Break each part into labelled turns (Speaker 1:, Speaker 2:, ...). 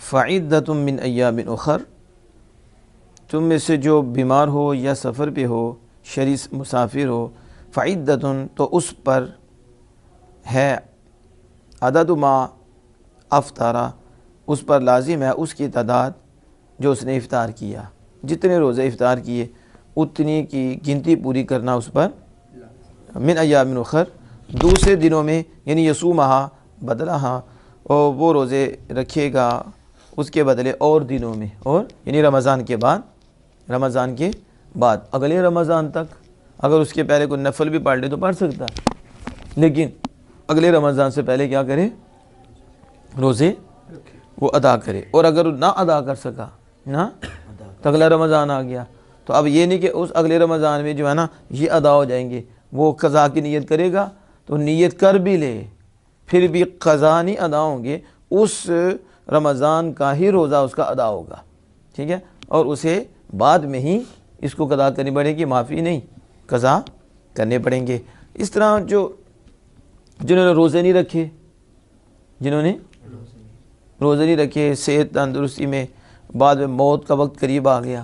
Speaker 1: فعدۃ من ایام اخر، تم میں سے جو بیمار ہو یا سفر پہ ہو، شری مسافر ہو، فعدۃ تو اس پر ہے، عدد ما افطرا اس پر لازم ہے اس کی تعداد جو اس نے افطار کیا، جتنے روزے افطار کیے اتنی کی گنتی پوری کرنا اس پر من ایام اخر، دوسرے دنوں میں، یعنی یصومہا بدلہا، اور وہ روزے رکھے گا اس کے بدلے اور دنوں میں، اور یعنی رمضان کے بعد اگلے رمضان تک، اگر اس کے پہلے کوئی نفل بھی پڑھ لے تو پڑھ سکتا ہے، لیکن اگلے رمضان سے پہلے کیا کرے، روزے وہ ادا کرے، اور اگر نہ ادا کر سکا نہ تو اگلا رمضان آ گیا تو اب یہ نہیں کہ اس اگلے رمضان میں جو ہے نا یہ ادا ہو جائیں گے، وہ قضا کی نیت کرے گا تو نیت کر بھی لے پھر بھی قضا نہیں ادا ہوں گے، اس رمضان کا ہی روزہ اس کا ادا ہوگا، ٹھیک ہے، اور اسے بعد میں ہی اس کو قضا کرنی پڑے گی، معافی نہیں، قضا کرنے پڑیں گے۔ اس طرح جنہوں نے روزے نہیں رکھے، صحت تندرستی میں بعد میں موت کا وقت قریب آ گیا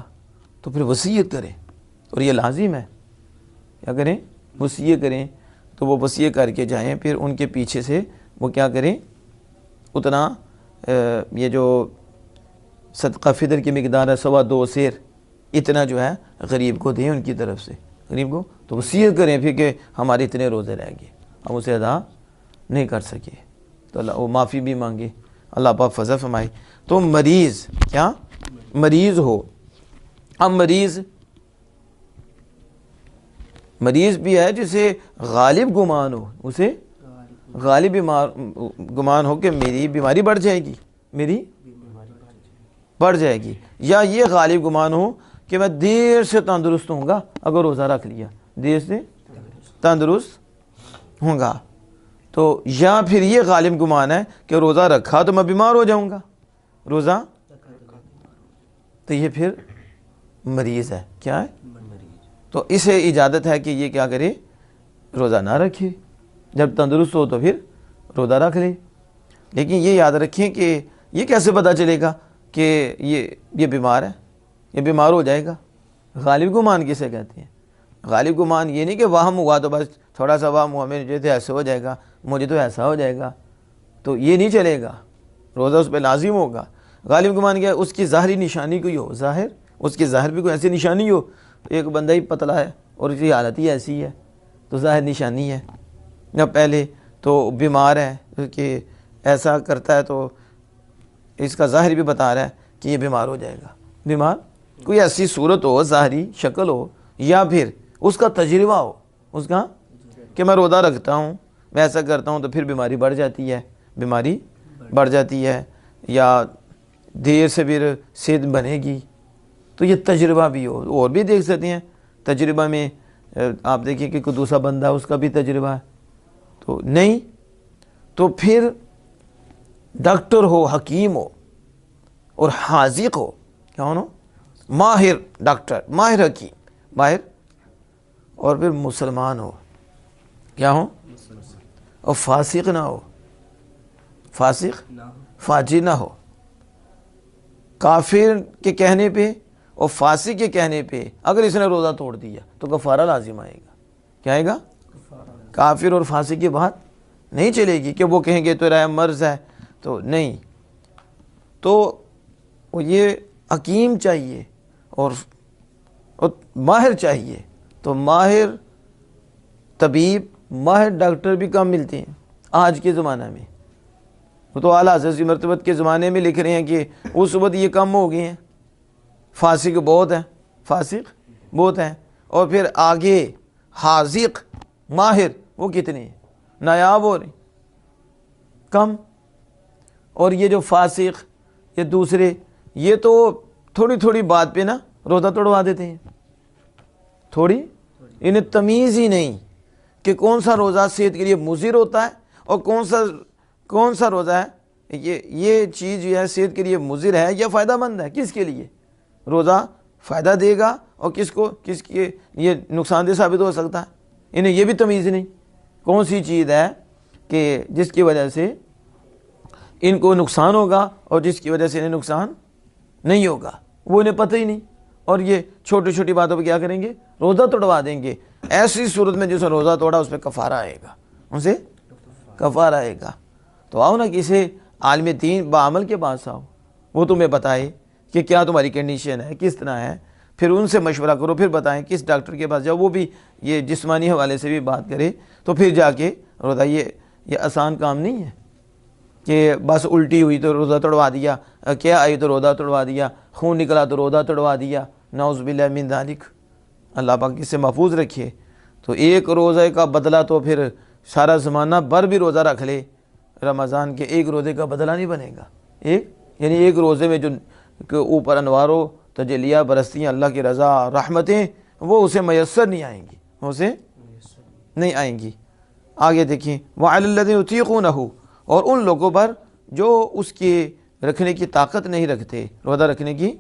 Speaker 1: تو پھر وصیت کریں، اور یہ لازم ہے، کیا کریں، وصیت کریں، تو وہ وصیت کر کے جائیں، پھر ان کے پیچھے سے وہ کیا کریں، اتنا یہ جو صدقہ فطر کی مقدار ہے 2.25 سیر، اتنا جو ہے غریب کو دیں، ان کی طرف سے غریب کو، تو وصیت کریں پھر کہ ہمارے اتنے روزے رہ گئے، ہم اسے ادا نہیں کر سکے، تو اللہ وہ معافی بھی مانگے، اللہ پاک فضل فرمائے۔ تو مریض کیا، مریض ہو، اب مریض بھی ہے جسے غالب گمان ہو، اسے غالب گمان ہو کہ میری بیماری بڑھ جائے گی، یا یہ غالب گمان ہو کہ میں دیر سے تندرست ہوں گا، اگر روزہ رکھ لیا دیر سے تندرست ہوں گا، تو یا پھر یہ غالب گمان ہے کہ روزہ رکھا تو میں بیمار ہو جاؤں گا، روزہ تو یہ پھر مریض ہے، کیا ہے، تو اسے اجازت ہے کہ یہ کیا کرے، روزہ نہ رکھے، جب تندرست ہو تو پھر روزہ رکھ لے، لیکن یہ یاد رکھیں کہ یہ کیسے پتہ چلے گا کہ یہ بیمار ہے، یہ بیمار ہو جائے گا، غالب گمان کسے کہتے ہیں، غالب گمان یہ نہیں کہ وہم ہوا تو بس تھوڑا سا وہم ہوا مجھے تو ایسے ہو جائے گا، مجھے تو ایسا ہو جائے گا، تو یہ نہیں چلے گا، روزہ اس پہ لازم ہوگا۔ غالب گمان کیا ہے، اس کی ظاہری نشانی کوئی ہو، اس کی ظاہر بھی کوئی ایسی نشانی ہو، ایک بندہ ہی پتلا ہے اور اس کی حالت ہی ایسی ہے تو ظاہر نشانی ہے، یا پہلے تو بیمار ہے کہ ایسا کرتا ہے تو اس کا ظاہر بھی بتا رہا ہے کہ یہ بیمار ہو جائے گا، بیمار کوئی ایسی صورت ہو، ظاہری شکل ہو، یا پھر اس کا تجربہ ہو، اس کا کہ میں روزہ رکھتا ہوں، میں ایسا کرتا ہوں تو پھر بیماری بڑھ جاتی ہے، یا دیر سے پھر صحت بنے گی، تو یہ تجربہ بھی ہو، اور بھی دیکھ سکتے ہیں تجربہ میں، آپ دیکھیں کہ کوئی دوسرا بندہ اس کا بھی تجربہ ہے، تو نہیں، تو پھر ڈاکٹر ہو، حکیم ہو اور حاذق ہو، کیا ہو، ماہر ڈاکٹر، ماہر حکیم، ماہر، اور پھر مسلمان ہو، کیا ہو، اور فاسق نہ ہو، فاجر نہ ہو، کافر کے کہنے پہ اور فاسق کے کہنے پہ اگر اس نے روزہ توڑ دیا تو کفارہ لازم آئے گا، کیا آئے گا، کافر اور فاسق کی بات نہیں چلے گی کہ وہ کہیں گے تو رائے مرض ہے، تو نہیں، تو یہ حکیم چاہیے اور ماہر چاہیے، تو ماہر طبیب، ماہر ڈاکٹر بھی کم ملتے ہیں آج کے زمانہ میں، وہ تو اعلیٰ حضرت مرتبت کے زمانے میں لکھ رہے ہیں کہ اس وقت یہ کم ہو گئے ہیں، فاسق بہت ہیں، اور پھر آگے حاذق ماہر وہ کتنے ہیں، نایاب ہو رہے کم، اور یہ جو فاسق یہ دوسرے، یہ تو تھوڑی بات پہ نا روزہ توڑوا دیتے ہیں، انہیں تمیز ہی نہیں کہ کون سا روزہ صحت کے لیے مضر ہوتا ہے اور کون سا روزہ ہے یہ چیز جو ہے صحت کے لیے مضر ہے یا فائدہ مند ہے، کس کے لیے روزہ فائدہ دے گا اور کس کے یہ نقصان دہ ثابت ہو سکتا ہے، انہیں یہ بھی تمیز نہیں کون سی چیز ہے کہ جس کی وجہ سے ان کو نقصان ہوگا اور جس کی وجہ سے انہیں نقصان نہیں ہوگا، وہ انہیں پتہ ہی نہیں، اور یہ چھوٹی چھوٹی باتوں پہ کیا کریں گے، روزہ توڑوا دیں گے۔ ایسی صورت میں جس نے روزہ توڑا اس پہ کفارہ آئے گا، اسے کفارہ آئے گا۔ تو آؤ نا کسی عالم دین بعمل کے پاس آؤ، وہ تمہیں بتائے کہ کیا تمہاری کنڈیشن ہے، کس طرح ہے، پھر ان سے مشورہ کرو، پھر بتائیں کس ڈاکٹر کے پاس جاؤ، وہ بھی یہ جسمانی حوالے سے بھی بات کرے، تو پھر جا کے روزہ، یہ آسان کام نہیں ہے کہ بس الٹی ہوئی تو روزہ توڑوا دیا، کیا آئی تو روزہ توڑوا دیا، خون نکلا تو روزہ توڑوا دیا، نعوذ باللہ من ذالک، اللہ پاک اس سے محفوظ رکھے۔ تو ایک روزے کا بدلہ تو پھر سارا زمانہ بھر بھی روزہ رکھ لے، رمضان کے ایک روزے کا بدلہ نہیں بنے گا۔ یعنی ایک روزے میں جو اوپر انوار و تجلیہ برستی ہیں، اللہ کی رضا رحمتیں، وہ اسے میسر نہیں آئیں گی، اسے نہیں آئیں گی۔ آگے دیکھیں، وَعَلَى الَّذِينَ يُطِيقُونَهُ، اور ان لوگوں پر جو اس کے رکھنے کی طاقت نہیں رکھتے، روزہ رکھنے کی،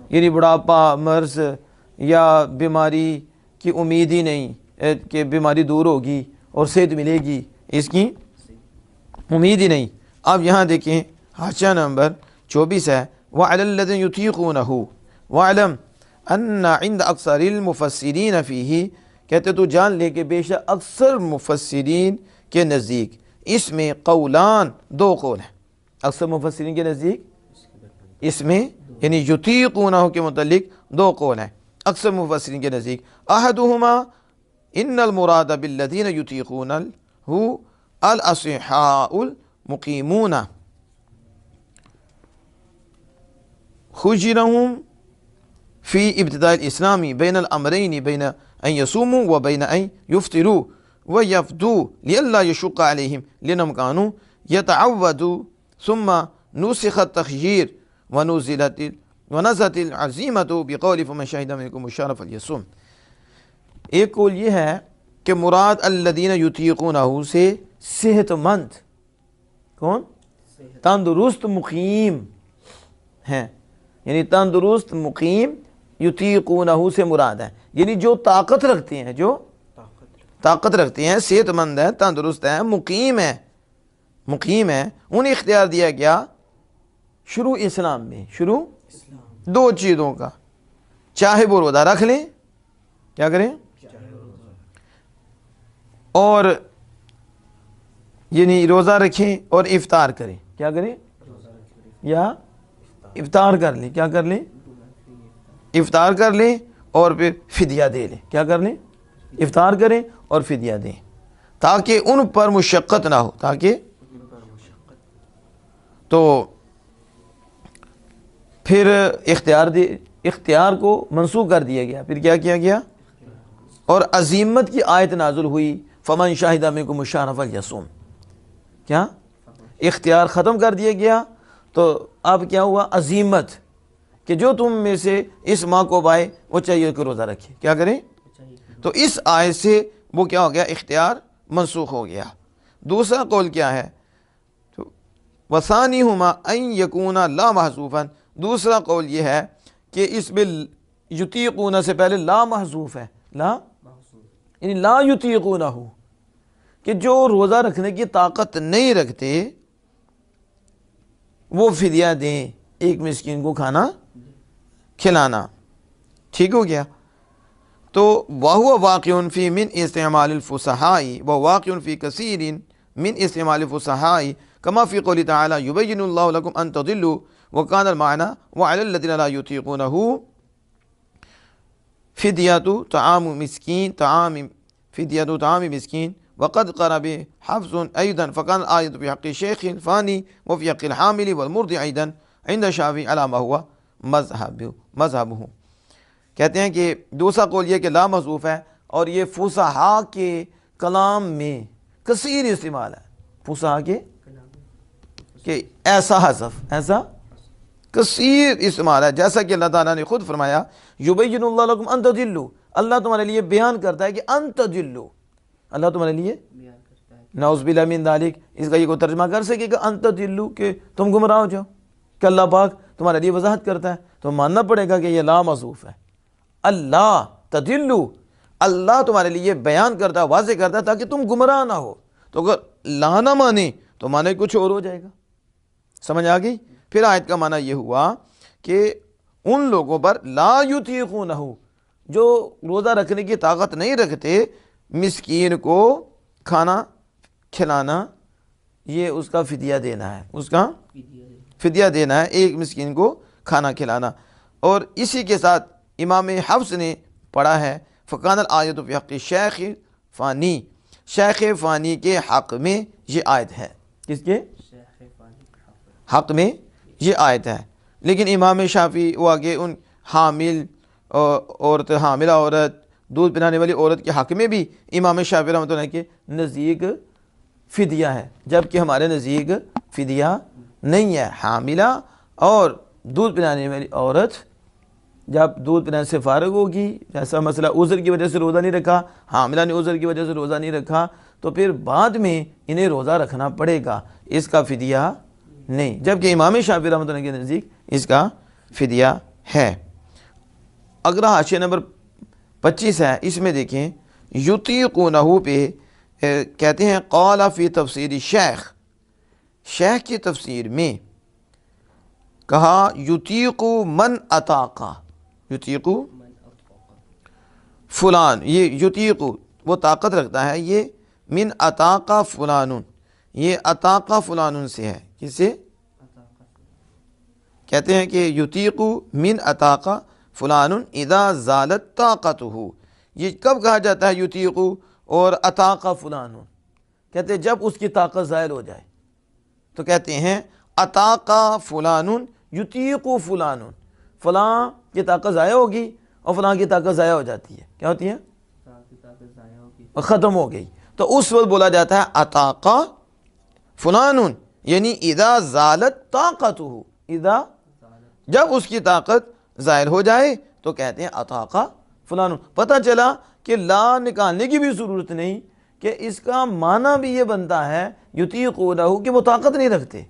Speaker 1: یعنی بڑھاپا، مرض یا بیماری کی امید ہی نہیں کہ بیماری دور ہوگی اور صحت ملے گی، اس کی امید ہی نہیں۔ اب یہاں دیکھیں حاشیہ نمبر 24 ہے، وَعَلَى الَّذِينَ يُطِيقُونَهُ وَاعْلَمْ أَنَّ عِنْدَ أَكْثَرِ الْمُفَسِّرِينَ فِيهِ، کہتے تو جان لے کہ بے شک اکثر مفسرین کے نزدیک اس میں قولان، دو قول ہیں، اکثر مفسرین کے نزدیک اس میں یعنی یطیقونہ کے متعلق دو قول ہیں اکثر مفسرین کے نزدیک۔ احدہما ان المراد بالذین یطیقونہ الاصحاء المقیمون خجرهم فی ابتداء الاسلام بین الامرین بین ان یصوموا و بین ان یفطروا وَيَفْدُوا لِأَلَّا يَشُقَّ عَلَيْهِمْ لِأَنَّهُمْ كَانُوا يَتَعَوَّدُوا ثُمَّ نُسِخَ التَّخْيِيرُ وَنَزَلَتِ الْعَزِيمَةُ بِقَوْلِ فَمَنْ شَهِدَ مِنْكُمُ الشَّهْرَ فَلْيَصُمْ۔ ایک قول یہ ہے کہ مراد الذین یطیقونہ سے صحت مند، کون؟ تندرست مقیم ہیں، یعنی تندرست مقیم یطیقونہ سے مراد ہے، یعنی جو طاقت رکھتے ہیں، جو طاقت رکھتے ہیں، صحت مند ہیں، تندرست ہیں، مقیم ہیں، انہیں اختیار دیا گیا شروع اسلام میں، شروع دو چیزوں کا، چاہے وہ روزہ رکھ لیں، کیا کریں، اور یعنی روزہ رکھیں اور افطار کریں، کیا کریں، یا افطار کر لیں، کیا کر لیں، افطار کر لیں اور پھر فدیہ دے لیں، کیا کر لیں، افطار کریں اور فدیہ دیں، تاکہ ان پر مشقت نہ ہو، تاکہ تو پھر اختیار کو منسوخ کر دیا گیا، پھر کیا کیا گیا، اور عزیمت کی آیت نازل ہوئی، فمن شاہد منکم الشہر فلیصم، کیا اختیار ختم کر دیا گیا، تو اب کیا ہوا، عزیمت، کہ جو تم میں سے اس ماہ کو پائے وہ چاہیے کہ روزہ رکھے، کیا کریں، تو اس آیت سے وہ کیا ہو گیا، اختیار منسوخ ہو گیا۔ دوسرا قول کیا ہے، وَثَانِهُمَا أَن يَكُونَ لَا مَحْذُوفًا، دوسرا قول یہ ہے کہ اس میں یطیقون سے پہلے لا محذوف ہے، لا یعنی لا یطیقونہ، کہ جو روزہ رکھنے کی طاقت نہیں رکھتے وہ فدیہ دیں، ایک مسکین کو کھانا کھلانا، ٹھیک ہو گیا۔ تو وَهُوَ وَاقِعٌ فِي مِنْ اسْتِعْمَالِ الْفُصَحَاءِ وَوَاقِعٌ فِي كَثِيرٍ مِنْ اسْتِعْمَالِ الْفُصَحَاءِ كَمَا فِي قَوْلِ تَعَالَى يُبَيِّنُ اللَّهُ لَكُمْ أَن تَضِلُّوا وَكَانَ الْمَعْنَى وَعَلَى الَّذِينَ لَا يُطِيقُونَهُ فِدْيَةُ طَعَامِ مِسْكِينٍ وَقَدْ قَرَأَ بِهِ حَفْصٌ أيضا فَكَانَ الْآيَةُ فِي حَقِّ الشَّيْخِ الْفَانِي وَفِي حَقِّ الْحَامِلِ وَالْمُرْضِعِ أيضا عند الشافعي على ما هو مذهبه۔ کہتے ہیں کہ دوسرا قول یہ کہ لا محذوف ہے، اور یہ فصحاء کے کلام میں کثیر استعمال ہے، فصحاء کے کہ ایسا حذف، ایسا کثیر استعمال ہے، جیسا کہ اللہ تعالیٰ نے خود فرمایا یبین اللہ لکم ان تضلوا، اللہ تمہارے لیے بیان کرتا ہے کہ ان تضلوا، اللہ تمہارے لیے نعوذ باللہ من ذالک، اس کا یہ کوئی ترجمہ کر سکے کہ ان تضلوا، کہ تم گمراہ ہو جاؤ، کہ اللہ پاک تمہارے لیے وضاحت کرتا ہے، تو ماننا پڑے گا کہ یہ لا محذوف ہے، اللہ تضلوا، اللہ تمہارے لیے بیان کرتا ہے، واضح کرتا ہے تاکہ تم گمراہ نہ ہو، تو اگر لا نہ مانے تو مانے کچھ اور ہو جائے گا، سمجھ آ گئی؟ پھر آیت کا معنی یہ ہوا کہ ان لوگوں پر لا یطیقونہ، جو روزہ رکھنے کی طاقت نہیں رکھتے، مسکین کو کھانا کھلانا، یہ اس کا فدیہ دینا ہے، اس کا فدیہ دینا ہے، ایک مسکین کو کھانا کھلانا۔ اور اسی کے ساتھ امام حفص نے پڑھا ہے فقان الآیت فی حق شیخ فانی، شیخ فانی کے حق میں یہ آیت ہے۔ کس کے حق میں یہ آیت ہے؟ لیکن امام شافعی وہ آگے ان حامل عورت، حاملہ عورت، دودھ پلانے والی عورت کے حق میں بھی امام شافعی رحمۃ اللہ کے نزدیک فدیہ ہے، جبکہ ہمارے نزدیک فدیہ نہیں ہے۔ حاملہ اور دودھ پلانے والی عورت جب دودھ پلانے سے فارغ ہوگی، جیسا مسئلہ عذر کی وجہ سے روزہ نہیں رکھا، حاملہ نے عذر کی وجہ سے روزہ نہیں رکھا، تو پھر بعد میں انہیں روزہ رکھنا پڑے گا، اس کا فدیہ نہیں، جبکہ امام شافعی رحمۃ اللہ کے نزدیک اس کا فدیہ ہے۔ اگلا حاشیہ نمبر 25 ہے، اس میں دیکھیں یطیقونہ پہ کہتے ہیں قال فی تفسیر شیخ، شیخ کی تفسیر میں کہا یطیق من اطاقہ، یطیق فلان، یہ یطیق وہ طاقت رکھتا ہے، یہ من اطاقہ فلان، یہ اطاقہ فلان سے ہے، کس سے؟ کہتے ہیں کہ یطیق من اطاقہ فلان اذا زالت طاقتہ، یہ کب کہا جاتا ہے یطیق اور اطاقہ فلان؟ کہتے ہیں جب اس کی طاقت زائل ہو جائے، تو کہتے ہیں اطاقہ فلان یطیق فلان، فلاں کی طاقت ضائع ہوگی اور فلاں کی طاقت ضائع ہو جاتی ہے، کیا ہوتی ہے؟ ختم ہو گئی، تو اس وقت بولا جاتا ہے اطاقہ فلان، یعنی اذا زالت طاقتہ، اذا جب اس کی طاقت ظاہر ہو جائے تو کہتے ہیں اطاقہ فلان۔ پتہ چلا کہ لا نکالنے کی بھی ضرورت نہیں، کہ اس کا معنی بھی یہ بنتا ہے یطیقونہ کہ وہ طاقت نہیں رکھتے،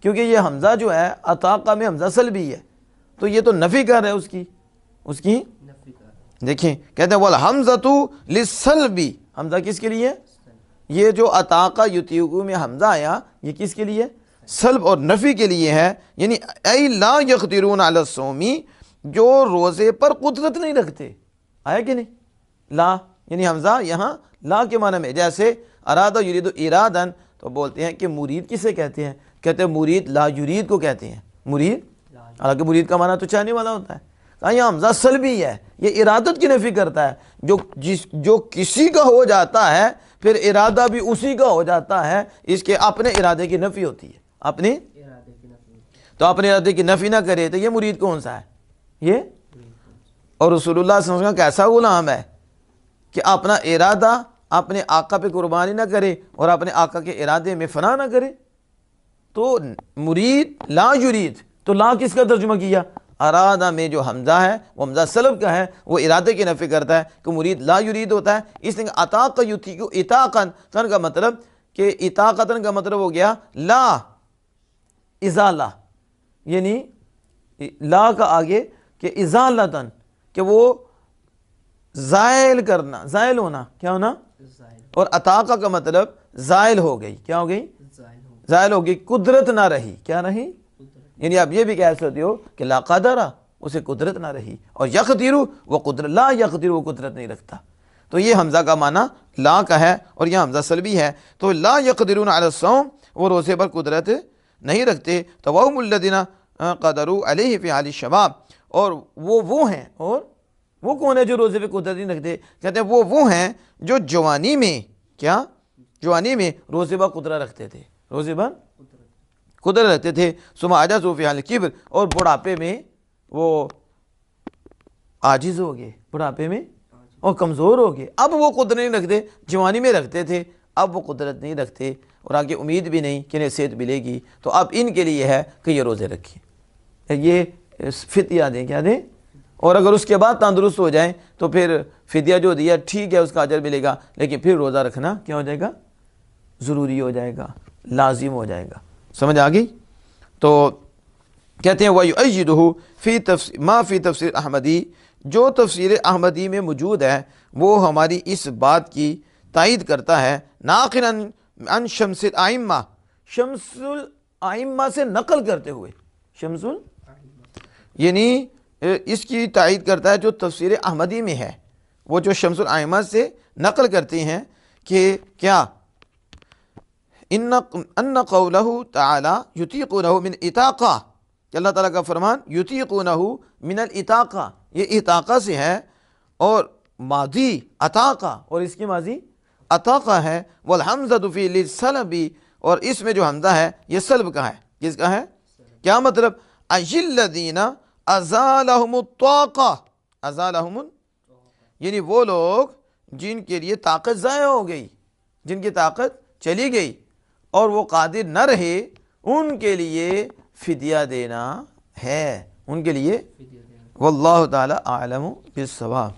Speaker 1: کیونکہ یہ حمزہ جو ہے اطاقہ میں حمزہ سلبی ہے، تو یہ تو نفی کر رہا ہے اس کی دیکھیں، کہتے ہیں والحمزۃ للسلبی، حمزہ کس کے لیے؟ یہ جو اطاقہ یطیق میں حمزہ آیا یہ کس کے لیے؟ سلب اور نفی کے لیے ہے، یعنی ای لا یقدرون علی الصوم، جو روزے پر قدرت نہیں رکھتے، آیا کہ نہیں؟ لا یعنی حمزہ یہاں لا کے معنی میں، جیسے ارادہ یرید ارادن، تو بولتے ہیں کہ مرید کسے کہتے ہیں؟ کہتے ہیں مرید لا یرید کو کہتے ہیں، مرید، حالانکہ مرید کا معنی تو چاہنے والا ہوتا ہے، کہا یہ حمزہ سلبی ہے، یہ ارادت کی نفی کرتا ہے، جو کسی کا ہو جاتا ہے پھر ارادہ بھی اسی کا ہو جاتا ہے، اس کے اپنے ارادے کی نفی ہوتی ہے، اپنے تو اپنے ارادے کی نفی نہ کرے تو یہ مرید کون سا ہے؟ یہ اور رسول اللہ صلی اللہ علیہ وسلم کا کیسا غلام ہے کہ اپنا ارادہ اپنے آقا پہ قربانی نہ کرے اور اپنے آقا کے ارادے میں فنا نہ کرے۔ تو مرید لا یرید، تو لا کس کا ترجمہ کیا؟ ارادہ میں جو حمزہ ہے وہ حمزہ سلب کا ہے، وہ ارادے کی نفی کرتا ہے کہ مرید لا یرید ہوتا ہے، اس لیے اطاق یطیق اطاقن کا مطلب کہ اطاقتن کا مطلب ہو گیا لا ازالہ، یعنی لا کا آگے کہ ازالتن، کہ وہ زائل کرنا، زائل ہونا، کیا ہونا؟ اور اطاقہ کا مطلب زائل ہو گئی، کیا ہو گئی؟ زائل ہو گئی، قدرت نہ رہی، کیا رہی؟ یعنی آپ یہ بھی کہہ سکتے ہو کہ لا قدرہ، اسے قدرت نہ رہی، اور یقدرو وہ قدرت، لا یقدرو وہ قدرت نہیں رکھتا، تو یہ حمزہ کا معنی لا کا ہے اور یہ حمزہ سلبی ہے، تو لا یقدرون علی الصوم، وہ روزے پر قدرت نہیں رکھتے، تو وهم الذین قدروا علیہ فی حال الشباب، اور وہ ہیں، اور وہ کون ہے جو روزے پہ قدرت نہیں رکھتے؟ کہتے ہیں وہ ہیں جو جوانی میں، کیا؟ جوانی میں روزے پر قدرت رکھتے تھے، روزے پر قدرت رکھتے تھے، ثم عجزوا فی حال الکبر، اور بڑھاپے میں وہ عاجز ہو گئے، بڑھاپے میں اور کمزور ہو گئے، اب وہ قدرت نہیں رکھتے، جوانی میں رکھتے تھے، اب وہ قدرت نہیں رکھتے اور آگے امید بھی نہیں کہ انہیں صحت ملے گی، تو اب ان کے لیے ہے کہ یہ روزے رکھیں، یہ فدیہ دیں، کیا دیں؟ اور اگر اس کے بعد تندرست ہو جائیں تو پھر فدیہ جو دیا ٹھیک ہے، اس کا اجر ملے گا، لیکن پھر روزہ رکھنا کیا ہو جائے گا؟ ضروری ہو جائے گا، لازم ہو جائے گا، سمجھ آ گئی؟ تو کہتے ہیں وَيُؤَيِّدُهُ فی ما فی تفسیر احمدی، جو تفسیر احمدی میں موجود ہے وہ ہماری اس بات کی تائید کرتا ہے، ناقلاً عن شمس الائمہ، شمس الائمہ سے نقل کرتے ہوئے، شمس یعنی اس کی تائید کرتا ہے جو تفسیر احمدی میں ہے، وہ جو شمس الائمہ سے نقل کرتے ہیں کہ کیا ان قولہ تعالی یطیقونہ من اطاقہ، کہ اللہ تعالیٰ کا فرمان یطیقونہ من الاطاقہ، یہ اطاقہ سے ہے، اور ماضی اطاقہ، اور اس کی ماضی اطاقہ ہے، والحمزۃ فی للسلب، اور اس میں جو حمزہ ہے یہ سلب کا ہے، کس کا ہے؟ کیا مطلب؟ الذین ازالہم الطاقہ، ازالہم یعنی وہ لوگ جن کے لیے طاقت ضائع ہو گئی، جن کی طاقت چلی گئی اور وہ قادر نہ رہے، ان کے لیے فدیہ دینا ہے، ان کے لیے۔ واللہ تعالی اعلم بالصواب۔